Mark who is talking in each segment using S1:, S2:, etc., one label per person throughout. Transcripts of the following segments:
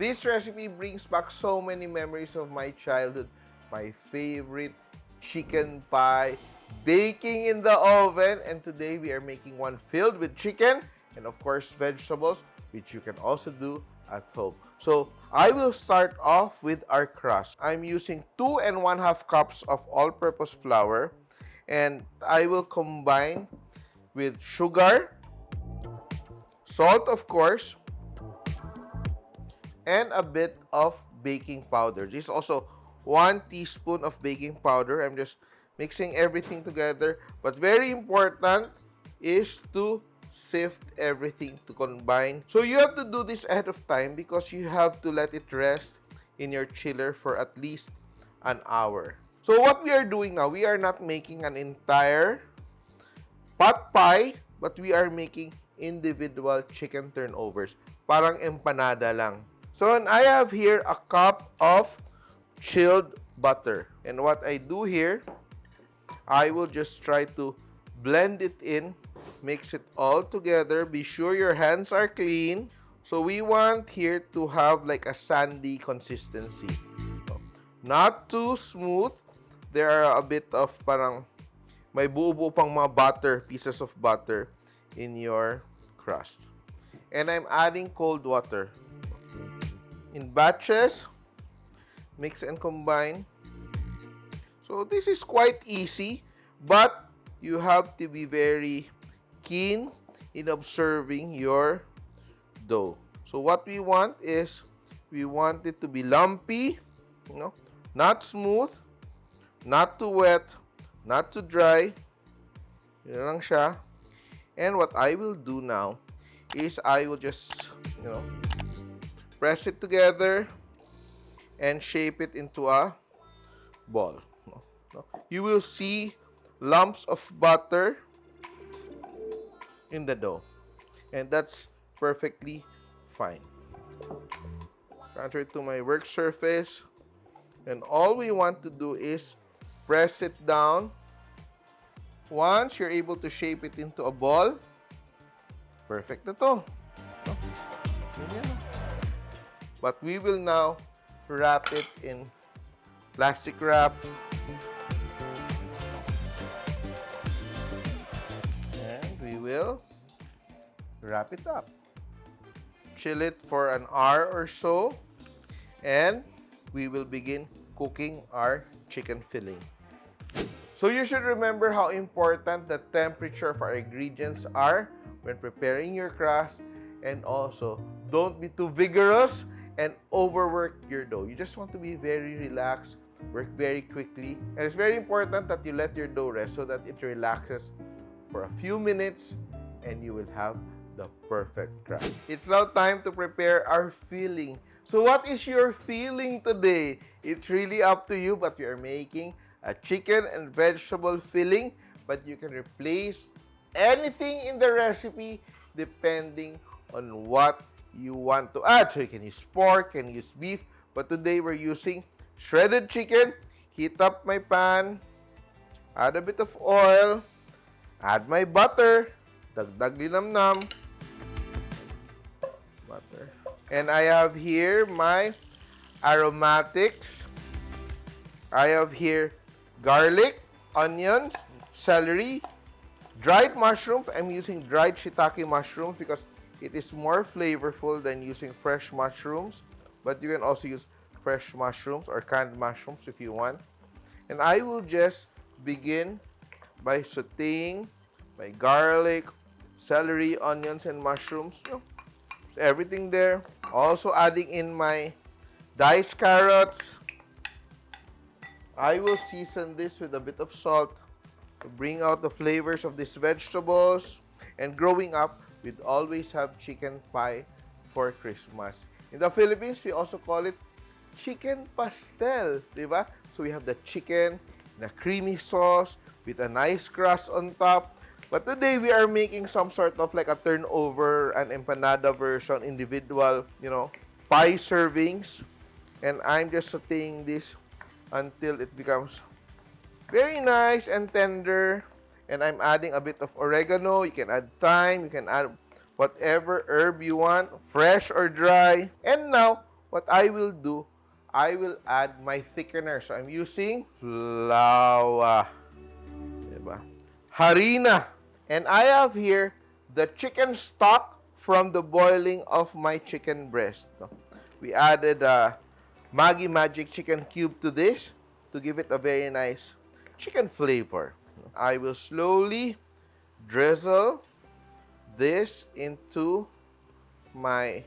S1: This recipe brings back so many memories of my childhood. My favorite chicken pie, baking in the oven, and today we are making one filled with chicken and of course vegetables, which you can also do at home. So I will start off with our crust. I'm using 2½ cups of all-purpose flour, and I will combine with sugar, salt of course, and a bit of baking powder. This is also 1 teaspoon of baking powder. I'm just mixing everything together. But very important is to sift everything to combine. So you have to do this ahead of time because you have to let it rest in your chiller for at least an hour. So what we are doing now, we are not making an entire pot pie, but we are making individual chicken turnovers. Parang empanada lang. So and I have here a cup of chilled butter. And what I do here, I will just try to blend it in, mix it all together. Be sure your hands are clean. So we want here to have like a sandy consistency. Not too smooth. There are a bit of parang may buo-buo pang mga butter, pieces of butter in your crust. And I'm adding cold water. In batches, mix and combine. So this is quite easy, but you have to be very keen in observing your dough. So what we want is, we want it to be lumpy, not smooth, not too wet, not too dry. Yun lang siya. And what I will do now is I will just, press it together and shape it into a ball. You will see lumps of butter in the dough. And that's perfectly fine. Transfer it to my work surface. And all we want to do is press it down. Once you're able to shape it into a ball, perfect na to. But we will now wrap it in plastic wrap. And we will wrap it up. Chill it for an hour or so. And we will begin cooking our chicken filling. So you should remember how important the temperature of our ingredients are when preparing your crust, and also don't be too vigorous and overwork your dough. You just want to be very relaxed, work very quickly, and it's very important that you let your dough rest so that it relaxes for a few minutes and you will have the perfect crust. It's now time to prepare our filling. So what is your filling today? It's really up to you, but we are making a chicken and vegetable filling, but you can replace anything in the recipe depending on what you want to add. So you can use pork, you can use beef, but today we're using shredded chicken. Heat up my pan, add a bit of oil, add my butter, dagdag linamnam, butter. And I have here my aromatics. I have here garlic, onions, celery, dried mushrooms. I'm using dried shiitake mushrooms because it is more flavorful than using fresh mushrooms. But you can also use fresh mushrooms or canned mushrooms if you want. And I will just begin by sauteing my garlic, celery, onions, and mushrooms. Everything there. Also adding in my diced carrots. I will season this with a bit of salt to bring out the flavors of these vegetables. And growing up, we'd always have chicken pie for Christmas. In the Philippines, we also call it chicken pastel, diba? So we have the chicken in a creamy sauce with a nice crust on top. But today, we are making some sort of like a turnover, an empanada version, individual, pie servings. And I'm just sauteing this until it becomes very nice and tender. And I'm adding a bit of oregano. You can add thyme. You can add whatever herb you want, fresh or dry. And now, what I will do, I will add my thickener. So I'm using flour, diba? Harina. And I have here the chicken stock from the boiling of my chicken breast. We added Maggi Magic Chicken Cube to this to give it a very nice chicken flavor. I will slowly drizzle this into my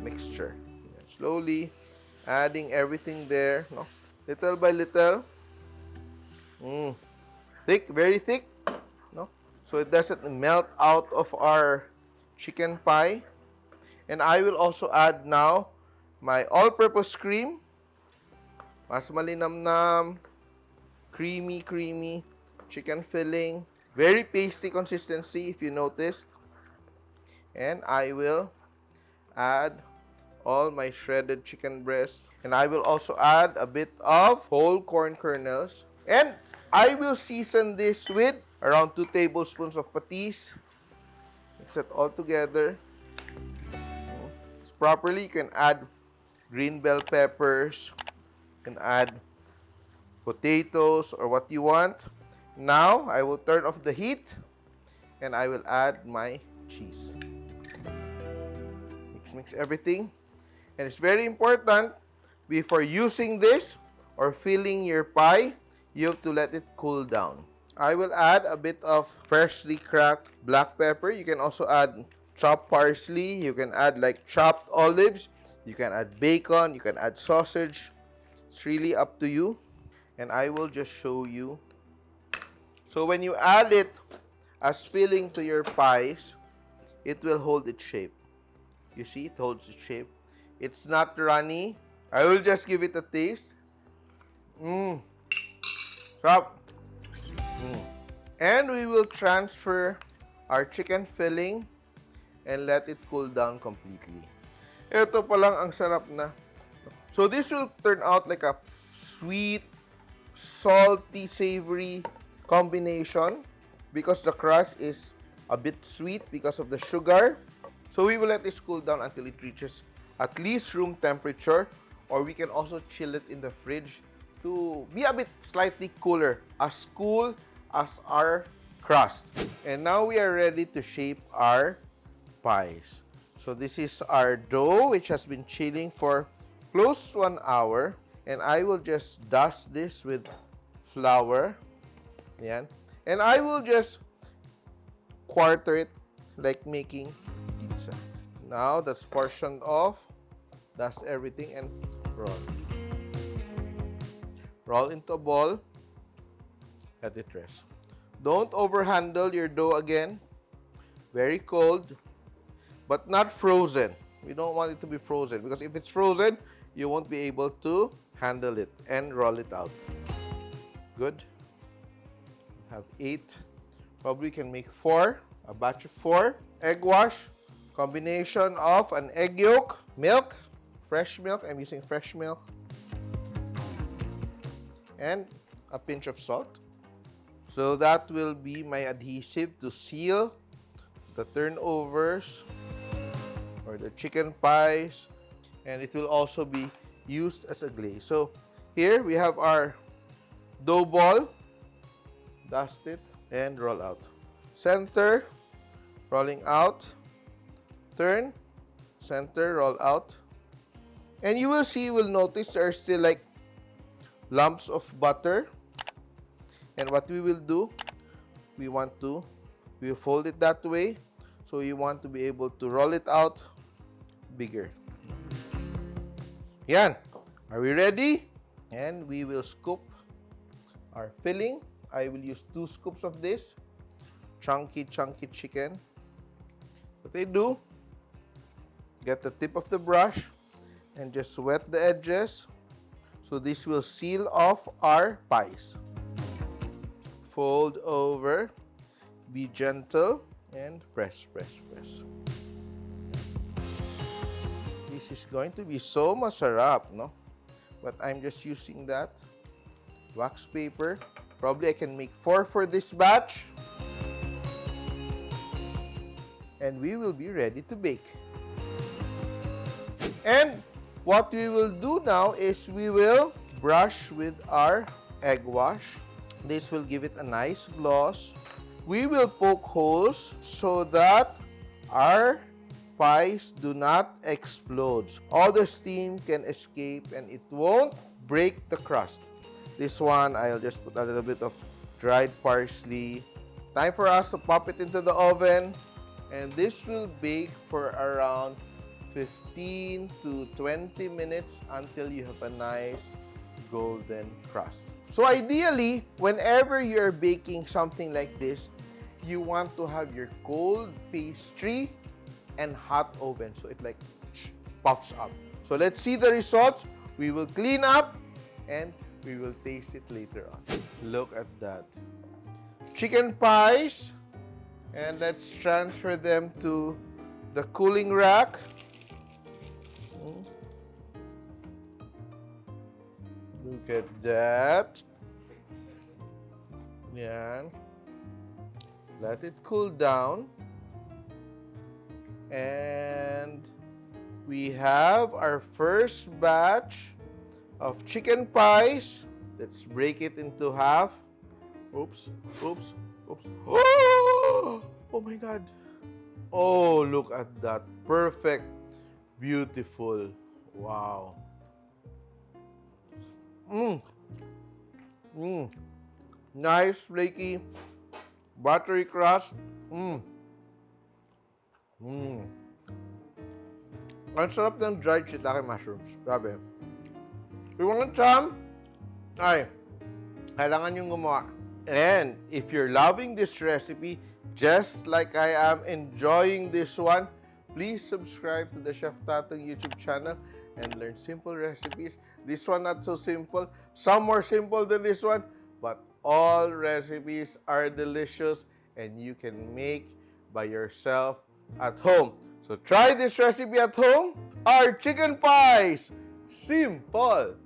S1: mixture. Slowly adding everything there, no? Little by little. Thick, very thick, no? So it doesn't melt out of our chicken pie. And I will also add now my all-purpose cream. Mas malinamnam, creamy chicken filling. Very pasty consistency if you noticed. And I will add all my shredded chicken breast. And I will also add a bit of whole corn kernels. And I will season this with around 2 tablespoons of patis. Mix it all together. Properly, you can add green bell peppers. You can add potatoes or what you want. Now, I will turn off the heat and I will add my cheese. Mix everything. And it's very important, before using this or filling your pie, you have to let it cool down. I will add a bit of freshly cracked black pepper. You can also add chopped parsley. You can add like chopped olives. You can add bacon. You can add sausage. It's really up to you. And I will just show you. So when you add it as filling to your pies, it will hold its shape. You see, it holds its shape. It's not runny. I will just give it a taste. Stop. And we will transfer our chicken filling and let it cool down completely. Ito pa lang ang sarap na. So this will turn out like a sweet, salty, savory combination because the crust is a bit sweet because of the sugar. So we will let this cool down until it reaches at least room temperature, or we can also chill it in the fridge to be a bit slightly cooler, as cool as our crust. And now we are ready to shape our pies. So this is our dough, which has been chilling for close to 1 hour. And I will just dust this with flour. Yan. And I will just quarter it like making pizza. Now that's portioned off. Dust everything and roll. Roll into a ball. Let it rest. Don't overhandle your dough again. Very cold, but not frozen. We don't want it to be frozen because if it's frozen, you won't be able to handle it and roll it out. Good. We have 8. Probably can make 4. A batch of 4. Egg wash. Combination of an egg yolk, milk, fresh milk. I'm using fresh milk. And a pinch of salt. So that will be my adhesive to seal the turnovers or the chicken pies, and it will also be used as a glaze. So here we have our dough ball. Dust it and roll out. Center, rolling out. Turn, center, roll out. And you will see, you will notice there are still like lumps of butter. And what we will do, we will fold it that way. So you want to be able to roll it out bigger. Yan. Are we ready? And we will scoop our filling. I will use 2 scoops of this. Chunky chicken. What I do, get the tip of the brush and just wet the edges. So this will seal off our pies. Fold over, be gentle, and press. This is going to be so masarap, no? But I'm just using that wax paper. Probably I can make 4 for this batch. And we will be ready to bake. And What we will do now is we will brush with our egg wash. This will give it a nice gloss. We will poke holes so that our pies do not explode. All the steam can escape and it won't break the crust. This one, I'll just put a little bit of dried parsley. Time for us to pop it into the oven. And this will bake for around 15 to 20 minutes until you have a nice golden crust. So ideally, whenever you're baking something like this, you want to have your cold pastry and hot oven. So it like puffs up. So let's see the results. We will clean up and we will taste it later on. Look at that. Chicken pies. And let's transfer them to the cooling rack. Look at that. Yan. Let it cool down. And we have our first batch of chicken pies. Let's break it into half. Oops, oops, oops. Oh my God. Oh, look at that. Perfect. Beautiful. Wow. Nice, flaky, buttery crust. Ang sarap ng dried shiitake mushrooms. Grabe. You want some? Ay, kailangan yung gumawa. And if you're loving this recipe, just like I am enjoying this one, please subscribe to the Chef Tatung YouTube channel and learn simple recipes. This one not so simple. Some more simple than this one, but all recipes are delicious and you can make by yourself at home. So try this recipe at home. Our chicken pies. Simple.